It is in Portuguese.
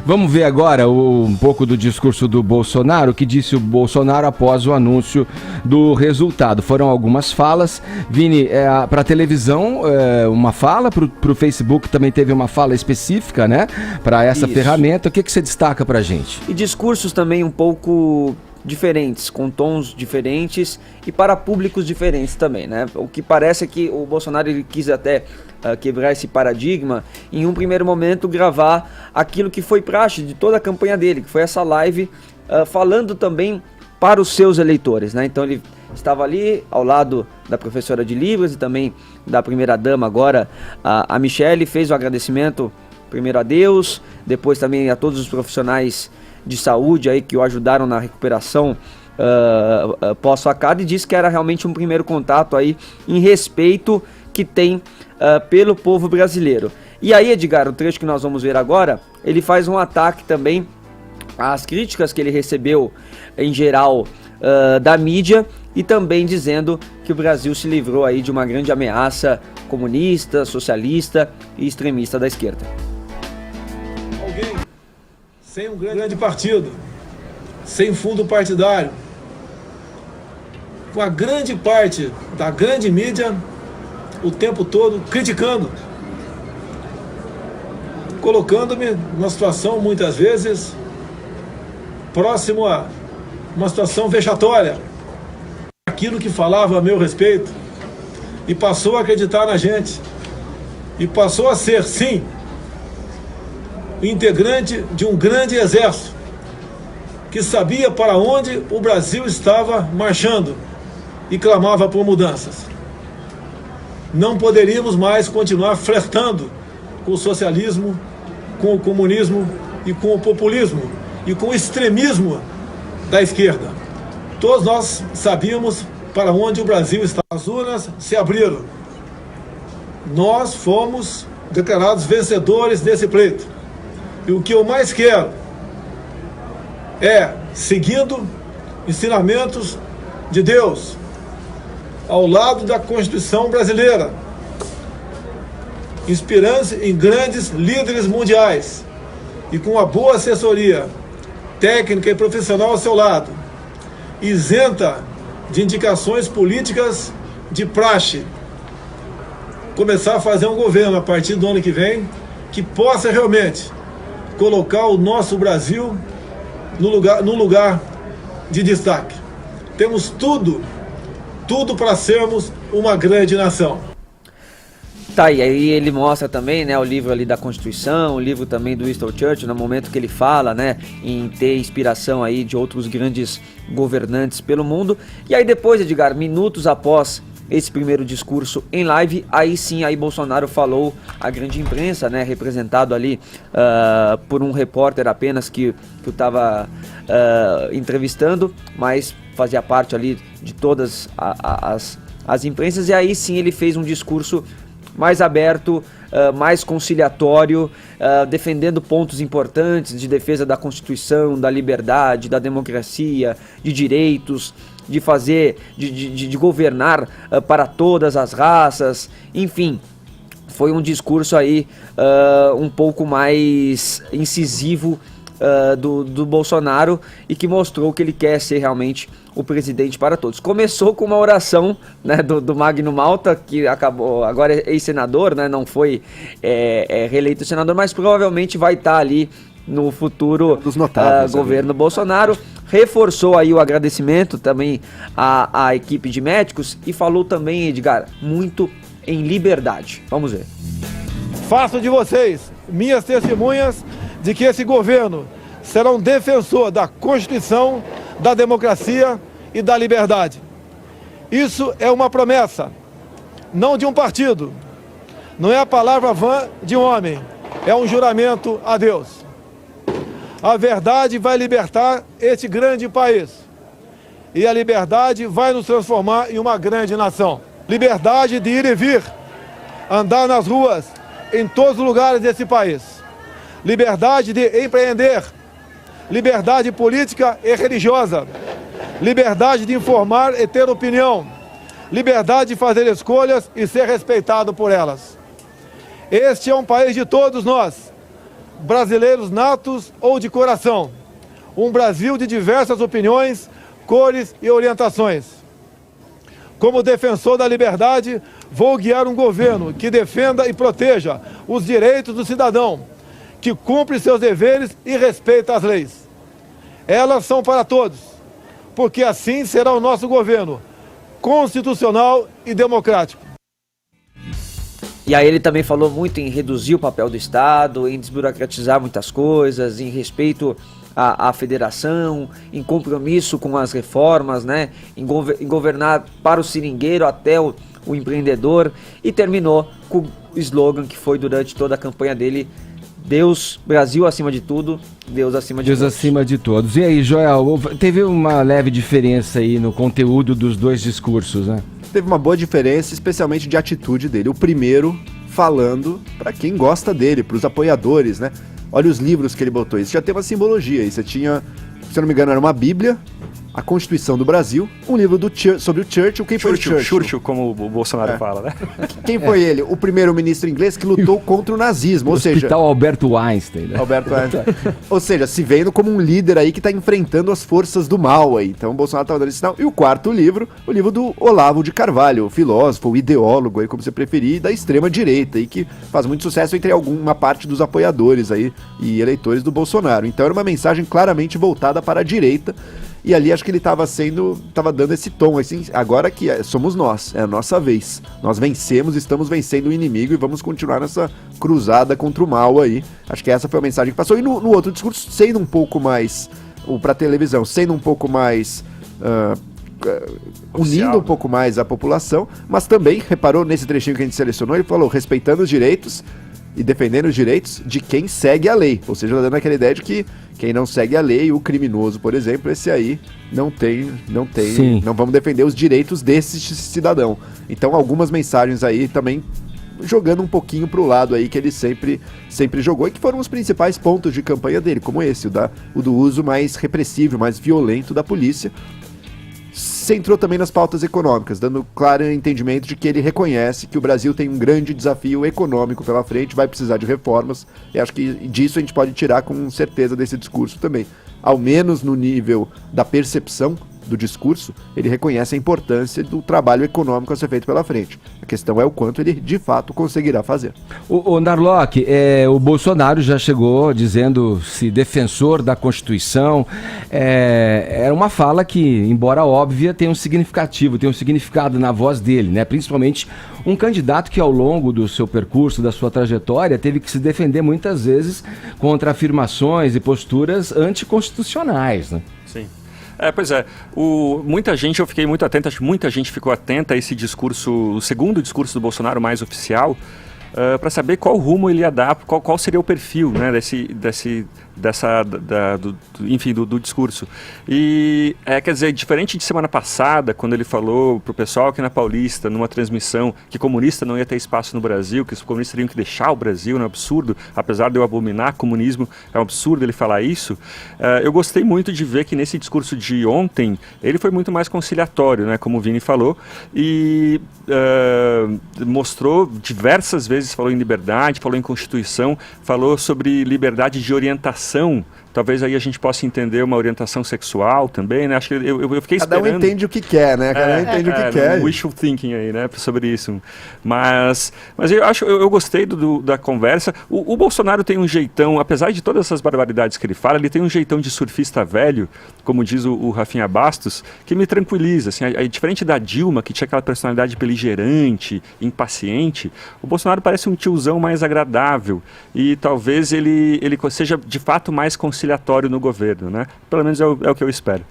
Vamos ver agora um pouco do discurso do Bolsonaro, o que disse o Bolsonaro após o anúncio do resultado. Foram algumas falas. Vini, para a televisão, uma fala, para o Facebook também teve uma fala específica, né? Para essa ferramenta. O que você destaca para a gente? E discursos também um pouco diferentes, com tons diferentes e para públicos diferentes também, né? O que parece é que o Bolsonaro ele quis até quebrar esse paradigma, em um primeiro momento gravar aquilo que foi praxe de toda a campanha dele, que foi essa live falando também para os seus eleitores, né? Então ele estava ali ao lado da professora de Libras e também da primeira-dama agora, a Michelle, fez o agradecimento primeiro a Deus, depois também a todos os profissionais de saúde aí que o ajudaram na recuperação pós-facada, e disse que era realmente um primeiro contato aí em respeito que tem pelo povo brasileiro. E aí, Edgar, o trecho que nós vamos ver agora, ele faz um ataque também às críticas que ele recebeu em geral da mídia, e também dizendo que o Brasil se livrou aí de uma grande ameaça comunista, socialista e extremista da esquerda. Alguém sem um grande partido, sem fundo partidário, com a grande parte da grande mídia o tempo todo criticando, colocando-me numa situação muitas vezes próximo a uma situação vexatória, aquilo que falava a meu respeito, e passou a acreditar na gente, e passou a ser, sim, integrante de um grande exército que sabia para onde o Brasil estava marchando e clamava por mudanças. Não poderíamos mais continuar flertando com o socialismo, com o comunismo e com o populismo e com o extremismo da esquerda. Todos nós sabíamos para onde o Brasil estava. As urnas se abriram. Nós fomos declarados vencedores desse pleito. E o que eu mais quero é, seguindo ensinamentos de Deus, ao lado da Constituição brasileira, inspirando-se em grandes líderes mundiais e com uma boa assessoria técnica e profissional ao seu lado, isenta de indicações políticas de praxe, começar a fazer um governo a partir do ano que vem que possa realmente colocar o nosso Brasil no lugar de destaque. Temos tudo para sermos uma grande nação. Tá, e aí ele mostra também, né, o livro ali da Constituição, o livro também do Winston Churchill, no momento que ele fala, né, em ter inspiração aí de outros grandes governantes pelo mundo. E aí depois, Edgar, minutos após esse primeiro discurso em live, aí sim, aí Bolsonaro falou à grande imprensa, né, representado ali por um repórter apenas que o estava entrevistando, mas fazia parte ali de todas as imprensas, e aí sim ele fez um discurso mais aberto, mais conciliatório, defendendo pontos importantes de defesa da Constituição, da liberdade, da democracia, de direitos, de fazer, de governar para todas as raças, enfim. Foi um discurso aí um pouco mais incisivo do Bolsonaro, e que mostrou que ele quer ser realmente o presidente para todos. Começou com uma oração, né, do Magno Malta, que acabou, agora é ex-senador, né, não foi reeleito senador, mas provavelmente vai estar ali no futuro governo Bolsonaro. Reforçou aí o agradecimento também à equipe de médicos e falou também, Edgar, muito em liberdade. Vamos ver. Faço de vocês minhas testemunhas de que esse governo será um defensor da Constituição, da democracia e da liberdade. Isso é uma promessa, não de um partido, não é a palavra vã de um homem, é um juramento a Deus. A verdade vai libertar este grande país, e a liberdade vai nos transformar em uma grande nação. Liberdade de ir e vir, andar nas ruas, em todos os lugares desse país. Liberdade de empreender, liberdade política e religiosa, liberdade de informar e ter opinião, liberdade de fazer escolhas e ser respeitado por elas. Este é um país de todos nós, brasileiros natos ou de coração. Um Brasil de diversas opiniões, cores e orientações. Como defensor da liberdade, vou guiar um governo que defenda e proteja os direitos do cidadão, que cumpre seus deveres e respeita as leis. Elas são para todos, porque assim será o nosso governo, constitucional e democrático. E aí ele também falou muito em reduzir o papel do Estado, em desburocratizar muitas coisas, em respeito à federação, em compromisso com as reformas, né? Em governar para o seringueiro até o empreendedor, e terminou com o slogan que foi durante toda a campanha dele: Deus, Brasil acima de tudo, Deus acima de todos. Deus acima de todos. E aí, Joel, teve uma leve diferença aí no conteúdo dos dois discursos, né? Teve uma boa diferença, especialmente de atitude dele. O primeiro falando para quem gosta dele, para os apoiadores, né? Olha os livros que ele botou. Isso já tem uma simbologia. Isso tinha, se eu não me engano, era uma Bíblia, a Constituição do Brasil, um livro sobre o Churchill. Quem foi o Churchill? Churchill, como o Bolsonaro fala, né? Quem foi ele? O primeiro-ministro inglês que lutou contra o nazismo, ou seja... Hospital Alberto Einstein, né? Alberto Einstein. Ou seja, se vendo como um líder aí que está enfrentando as forças do mal aí. Então o Bolsonaro estava dando esse sinal. E o quarto livro, o livro do Olavo de Carvalho, o filósofo, o ideólogo aí, como você preferir, da extrema-direita aí, que faz muito sucesso entre alguma parte dos apoiadores aí e eleitores do Bolsonaro. Então era uma mensagem claramente voltada para a direita. E ali acho que ele estava dando esse tom, assim, agora que somos nós, é a nossa vez. Nós vencemos, estamos vencendo o inimigo e vamos continuar nessa cruzada contra o mal aí. Acho que essa foi a mensagem que passou. E no outro discurso, sendo um pouco mais, para televisão, sendo um pouco mais... unindo um pouco mais a população, mas também, reparou nesse trechinho que a gente selecionou, ele falou, respeitando os direitos e defendendo os direitos de quem segue a lei. Ou seja, dando aquela ideia de que quem não segue a lei, o criminoso, por exemplo, esse aí não vamos defender os direitos desse cidadão. Então, algumas mensagens aí também jogando um pouquinho pro lado aí que ele sempre jogou e que foram os principais pontos de campanha dele, como esse, o do uso mais repressivo, mais violento da polícia. Centrou também nas pautas econômicas, dando claro entendimento de que ele reconhece que o Brasil tem um grande desafio econômico pela frente, vai precisar de reformas, e acho que disso a gente pode tirar com certeza desse discurso também. Ao menos no nível da percepção do discurso, ele reconhece a importância do trabalho econômico a ser feito pela frente. A questão é o quanto ele, de fato, conseguirá fazer. O Narlock, o Bolsonaro já chegou dizendo-se defensor da Constituição. Era uma fala que, embora óbvia, tem um significado na voz dele, né? Principalmente um candidato que, ao longo do seu percurso, da sua trajetória, teve que se defender muitas vezes contra afirmações e posturas anticonstitucionais, né? Sim. Pois é, muita gente, eu fiquei muito atento, acho que muita gente ficou atenta a esse discurso, o segundo discurso do Bolsonaro mais oficial, para saber qual rumo ele ia dar, qual seria o perfil, né, do discurso. E, quer dizer, diferente de semana passada, quando ele falou pro pessoal aqui na Paulista, numa transmissão, que comunista não ia ter espaço no Brasil, que os comunistas teriam que deixar o Brasil, é um absurdo, apesar de eu abominar comunismo, é um absurdo ele falar isso. Eu gostei muito de ver que nesse discurso de ontem, ele foi muito mais conciliatório, né, como o Vini falou, e mostrou diversas vezes, falou em liberdade, falou em Constituição, falou sobre liberdade de orientação. Talvez aí a gente possa entender uma orientação sexual também, né? Acho que eu fiquei esperando. Cada um entende o que quer, né? Cada um entende o que quer. Wishful thinking aí, né? Sobre isso. Mas eu gostei da conversa. O Bolsonaro tem um jeitão, apesar de todas essas barbaridades que ele fala, ele tem um jeitão de surfista velho, como diz o Rafinha Bastos, que me tranquiliza. Assim, diferente da Dilma, que tinha aquela personalidade beligerante, impaciente, o Bolsonaro parece um tiozão mais agradável. E talvez ele seja de fato mais conciliatório no governo, né? Pelo menos é o que eu espero.